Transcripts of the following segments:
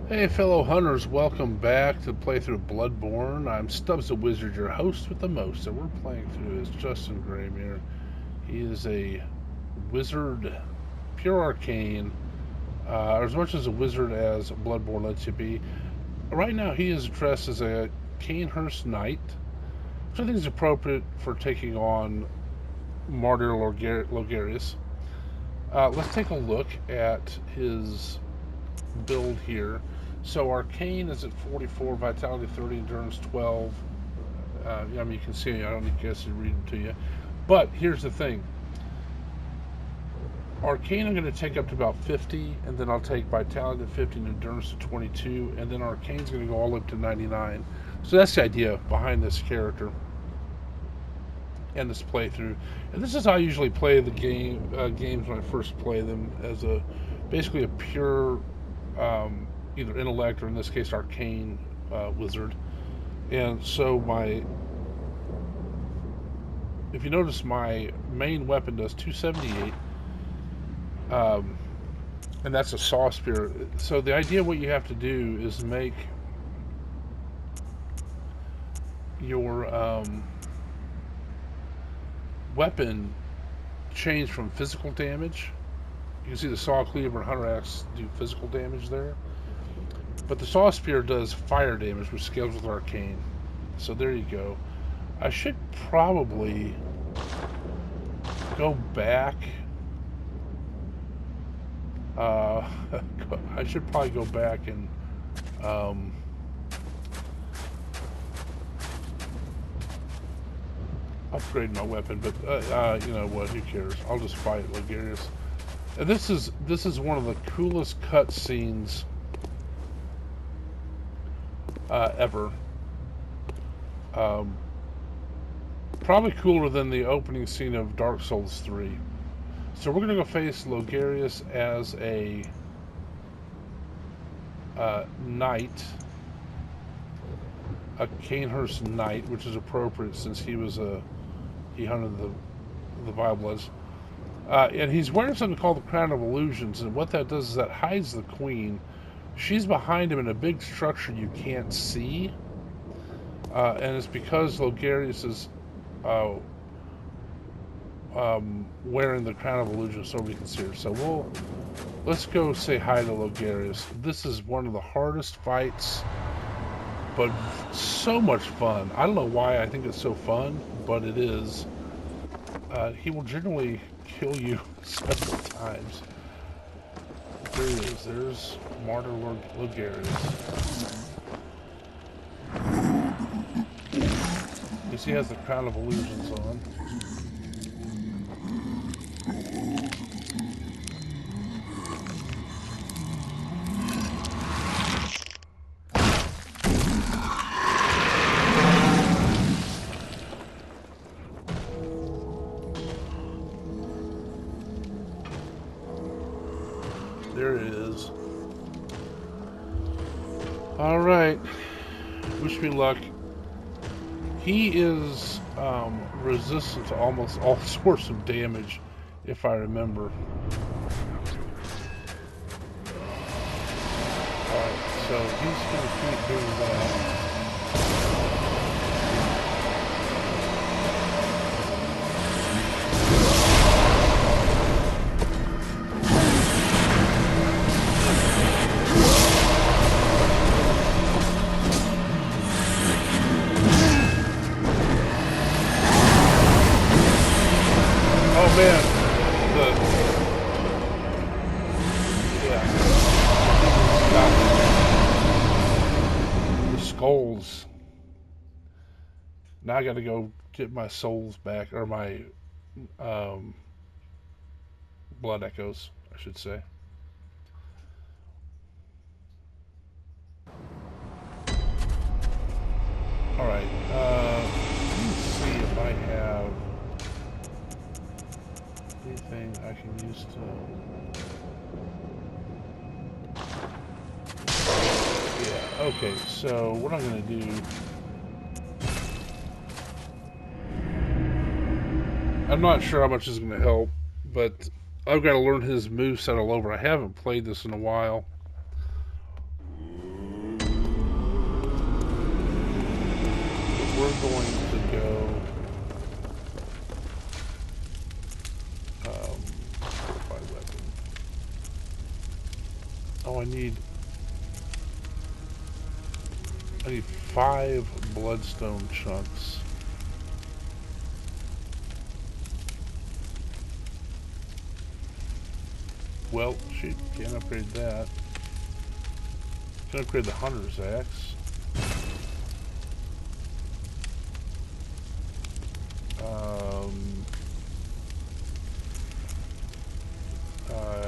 Hey, fellow hunters, welcome back to playthrough Bloodborne. I'm Stubbs the Wizard, your host with the most, and we're playing through as Justin Graymere. He is a wizard, pure arcane, as much as a wizard as Bloodborne lets you be. Right now, he is dressed as a Canehurst Knight, which I think is appropriate for taking on Martyr Logarius. Let's take a look at his build here. So Arcane is at 44, Vitality 30, Endurance 12. I mean, you can see, I don't need to read them to you. But here's the thing. Arcane I'm going to take up to about 50, and then I'll take Vitality to 50 and Endurance to 22, and then Arcane's going to go all the way up to 99. So that's the idea behind this character and this playthrough. And this is how I usually play the games when I first play them, as basically a pure either intellect or in this case arcane wizard. And so if you notice, my main weapon does 278, and that's a saw spear. So the idea, what you have to do is make your weapon change from physical damage. You can see the saw cleaver and hunter axe do physical damage there, but the saw spear does fire damage, which scales with arcane. So there you go. I should probably go back. I should probably go back and upgrade my weapon, but you know what? Who cares? I'll just fight Logarius. And this is one of the coolest cutscenes ever. Probably cooler than the opening scene of Dark Souls 3. So we're gonna go face Logarius as a knight, a Canehurst knight, which is appropriate since he hunted the Vile Bloods. And he's wearing something called the Crown of Illusions, and what that does is that hides the Queen. She's behind him in a big structure you can't see, and it's because Logarius is wearing the Crown of Illusions so nobody can see her. So let's go say hi to Logarius. This is one of the hardest fights, but so much fun. I don't know why I think it's so fun, but it is. He will generally kill you several times. There he is. There's Martyr Logarius. You see, he has the Crown of Illusions on. There it is. Alright. Wish me luck. He is resistant to almost all sorts of damage, if I remember. Alright, so he's going to keep doing that. Man, the skulls. Now I got to go get my souls back, or my blood echoes, I should say. All right. Let me see if I have anything I can use to... Yeah, okay, so what I'm going to do... I'm not sure how much this is going to help, but I've got to learn his moveset all over. I haven't played this in a while. we're going to go fortify weapon. Oh, I need 5 bloodstone chunks. Well, shoot, can't upgrade that. Can upgrade the hunter's axe.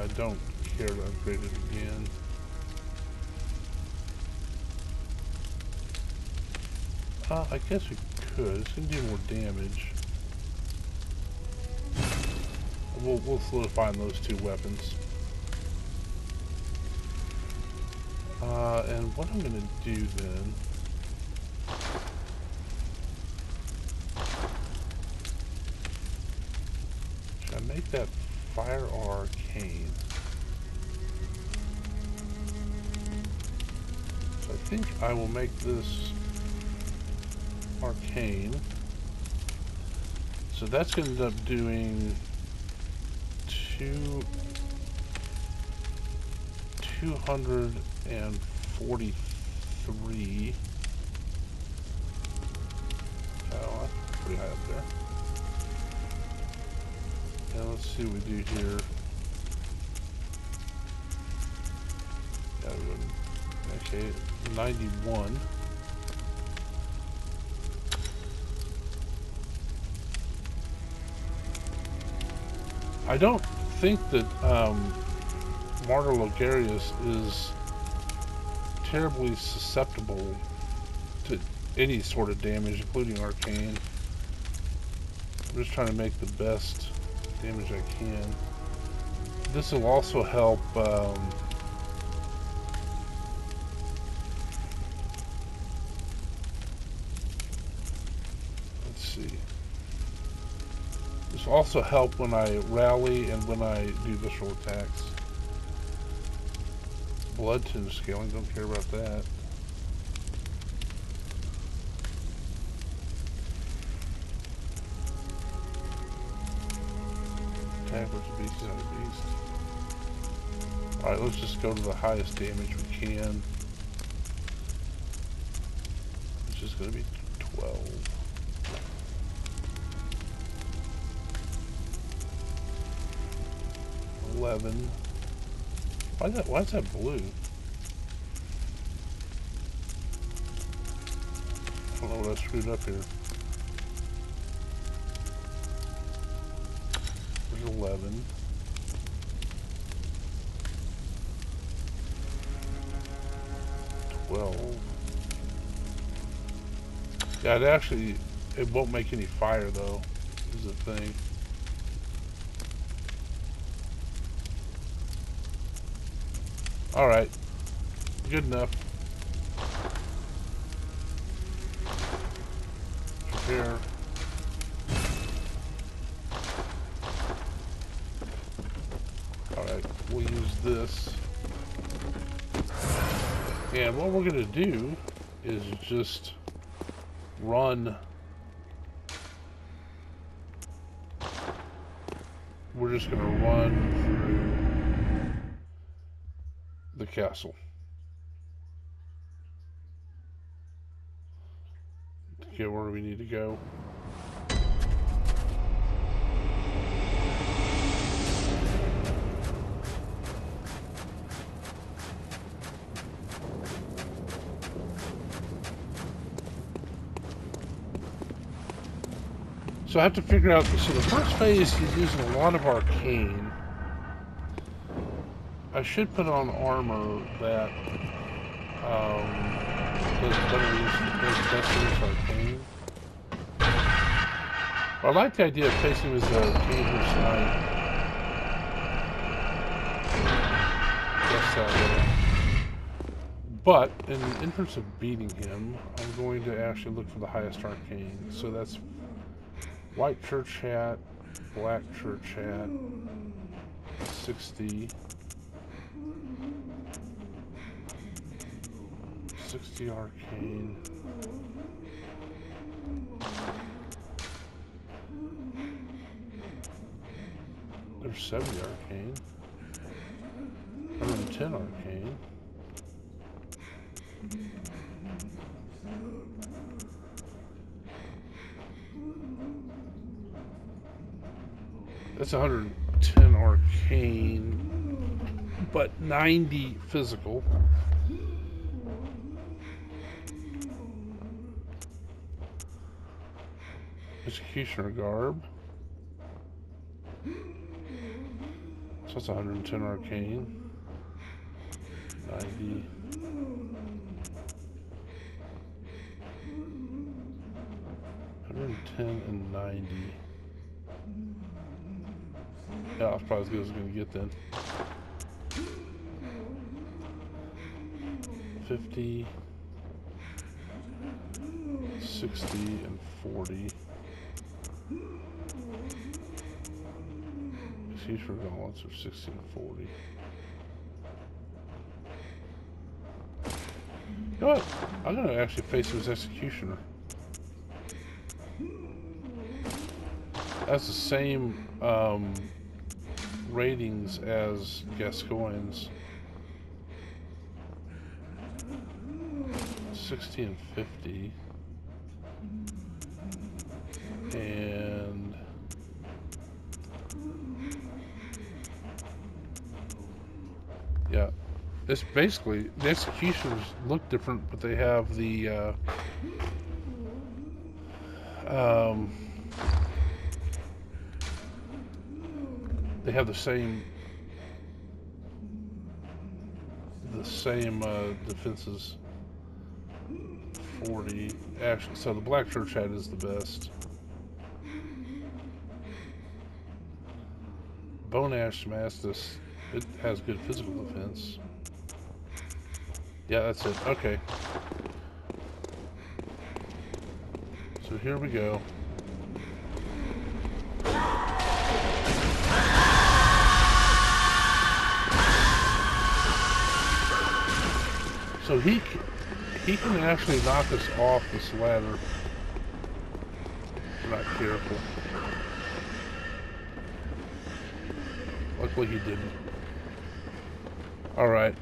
I don't care to upgrade it again. I guess we could. It's gonna do more damage. We'll solidify on those 2 weapons. And what I'm gonna do then? Should I make that fire or arcane? So I think I will make this arcane. So that's going to end up doing 243. Oh, that's pretty high up there. Now let's see what we do here. Okay, 91. I don't think that Martyr Logarius is terribly susceptible to any sort of damage, including arcane. I'm just trying to make the best damage I can. This will also help let's see. This will also help when I rally and when I do visceral attacks. Blood tune scaling, don't care about that. Attack versus beast is not a beast. Alright, let's just go to the highest damage we can. Which is going to be 12. 11. Why is that blue? I don't know what I screwed up here. There's 11. 12. Yeah, it won't make any fire though, is the thing. Alright. Good enough. Prepare. Alright, we'll use this. And what we're going to do is just run. We're just going to run through the castle. To get where we need to go. So I have to figure out, so the first phase is using a lot of Arcane. I should put on armor that does better use Arcane. I like the idea of facing as Arcane versus Knight. Guess that way. But in terms of beating him, I'm going to actually look for the highest Arcane. So that's white church hat, black church hat, 60. 60 Arcane. 70 arcane. 110 arcane. That's 110 arcane, but 90 physical. Executioner garb. So that's 110 arcane. 90. And 90. Yeah, that's probably as good as I'm going to get then. 50, 60, and 40. Excuse for gauntlets are 60 and 40. You know what? I'm going to actually face his executioner. That's the same ratings as Gascoigne's. 60 and 50. And yeah, it's basically the executioners look different, but they have the they have the same defenses. 40 actually, so the Black Church hat is the best. Bone Ash Mastis, it has good physical defense. Yeah, that's it. Okay. So here we go. So he can actually knock us off this ladder if we're not careful. Luckily he didn't. Alright.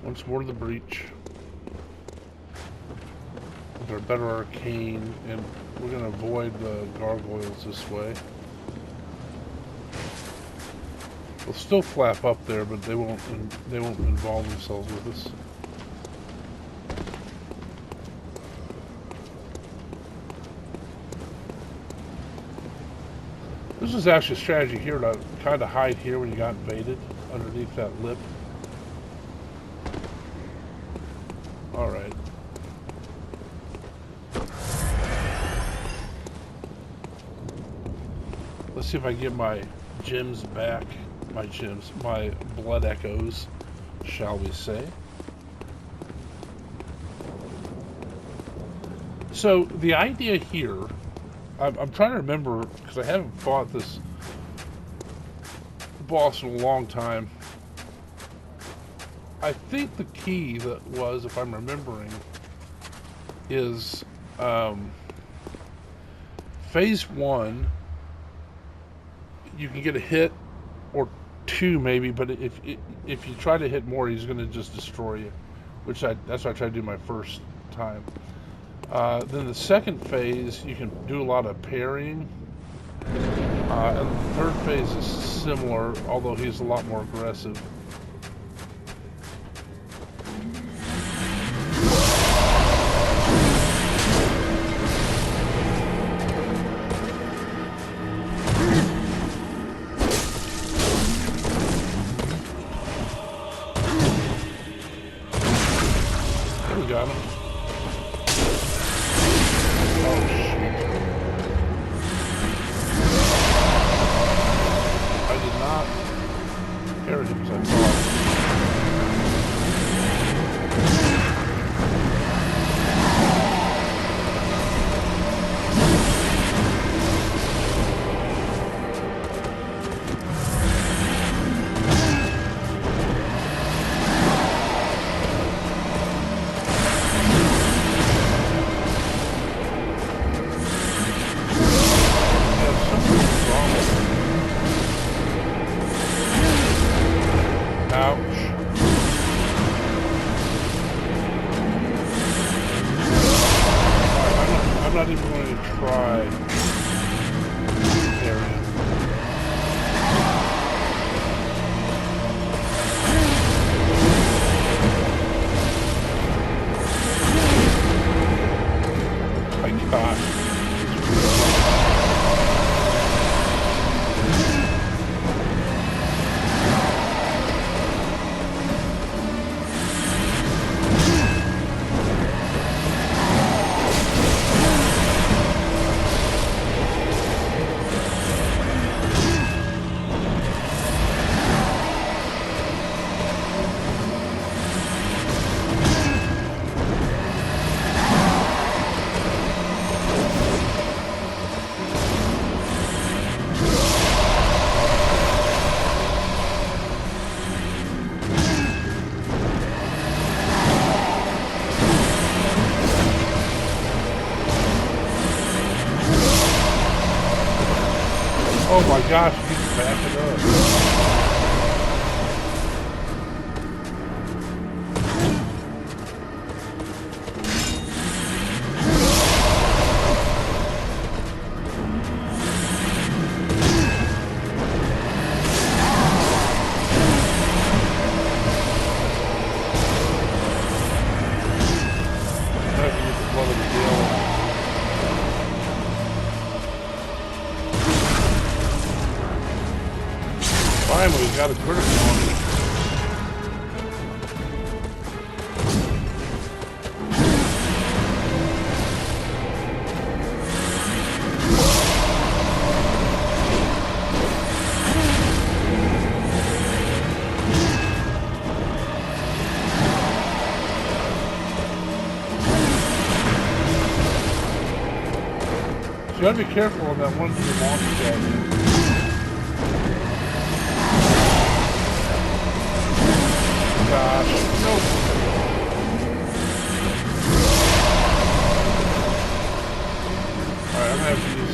Once more to the breach. With our better arcane, and we're going to avoid the gargoyles this way. They'll still flap up there, but they won't involve themselves with us. This is actually a strategy here to kind of hide here when you got invaded, underneath that lip. Alright. Let's see if I can get my gems back. My blood echoes, shall we say. So the idea here, I'm trying to remember, because I haven't fought this boss in a long time. I think the key that was, if I'm remembering, is phase 1, you can get a hit or 2 maybe, but if you try to hit more, he's going to just destroy you, that's what I tried to do my first time. Then the second phase, you can do a lot of parrying, and the third phase is similar, although he's a lot more aggressive. Got him. Oh, shit. I did not parry him as I thought. I'm not even going to try area. My gosh. Oh my gosh, he's backing up. Finally, got a critical on me. So you gotta be careful on that one to the monster guy. Gosh, nope. Alright, I'm gonna have to use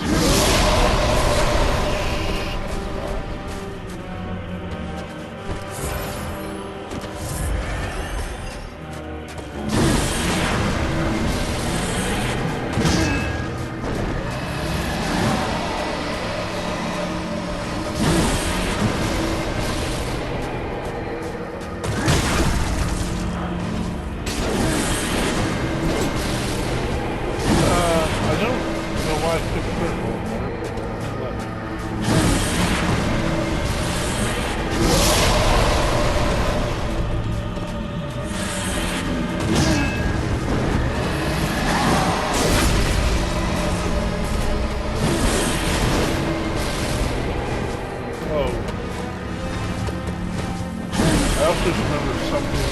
I also remember something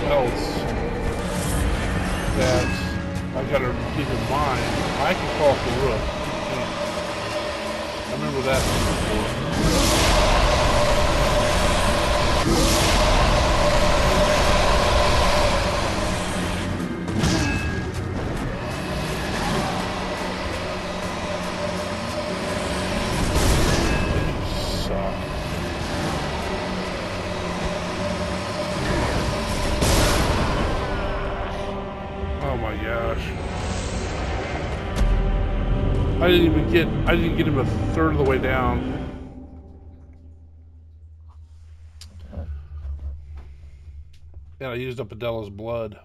else that I gotta keep in mind. I can fall off the roof. You can't. I remember that before. Oh my gosh. I didn't get him a third of the way down. And I used up Adela's blood.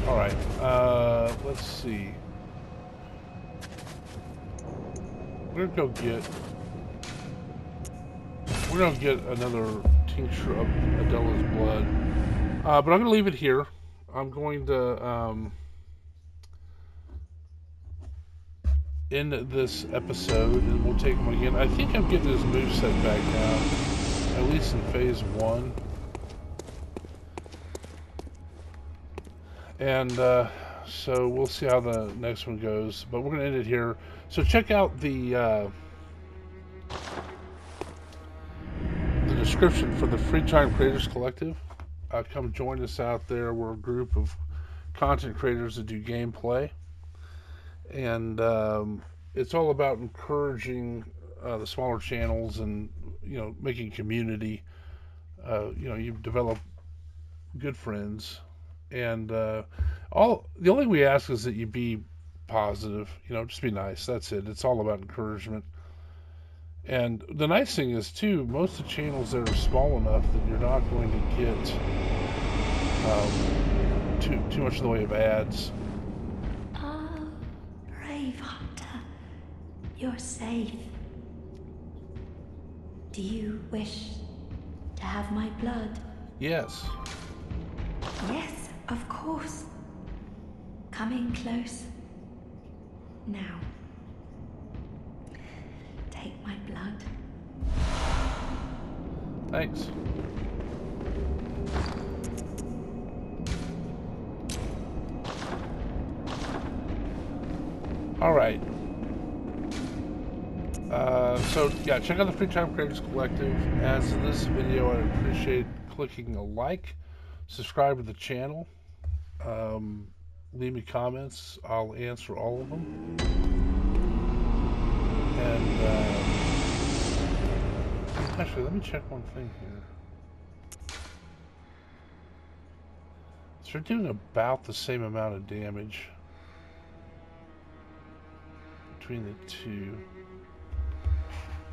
Alright, let's see. We're gonna get another tincture of Adela's blood. But I'm gonna leave it here. I'm going to end this episode and we'll take him again. I think I'm getting his moveset back now. At least in phase 1. And so we'll see how the next one goes. But we're gonna end it here. So check out the description for the Free Time Creators Collective. Come join us out there. We're a group of content creators that do gameplay, and it's all about encouraging the smaller channels and making community. You develop good friends, and all the only we ask is that you be positive. Just be nice. That's it. It's all about encouragement. And the nice thing is too, most of the channels that are small enough that you're not going to get too much in the way of ads. Oh, brave hunter, you're safe. Do you wish to have my blood? Yes. Yes, of course. Coming close. Now. Take my blood. Thanks. All right. So yeah, check out the Free Time Creators Collective. As in this video, I'd appreciate clicking a like, subscribe to the channel, leave me comments. I'll answer all of them. And actually, let me check one thing here. So they're doing about the same amount of damage between the two.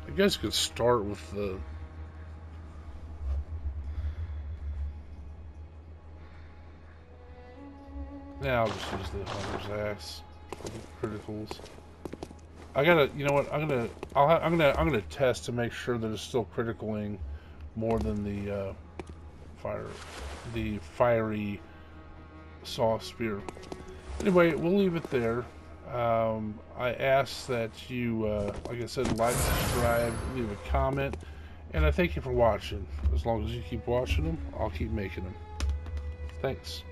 I guess you could start with the... Now I'll just use the Hunter's Axe for the criticals. I gotta, you know what? I'm gonna test to make sure that it's still criticaling more than the fiery saw spear. Anyway, we'll leave it there. I ask that you, like I said, like, subscribe, leave a comment, and I thank you for watching. As long as you keep watching them, I'll keep making them. Thanks.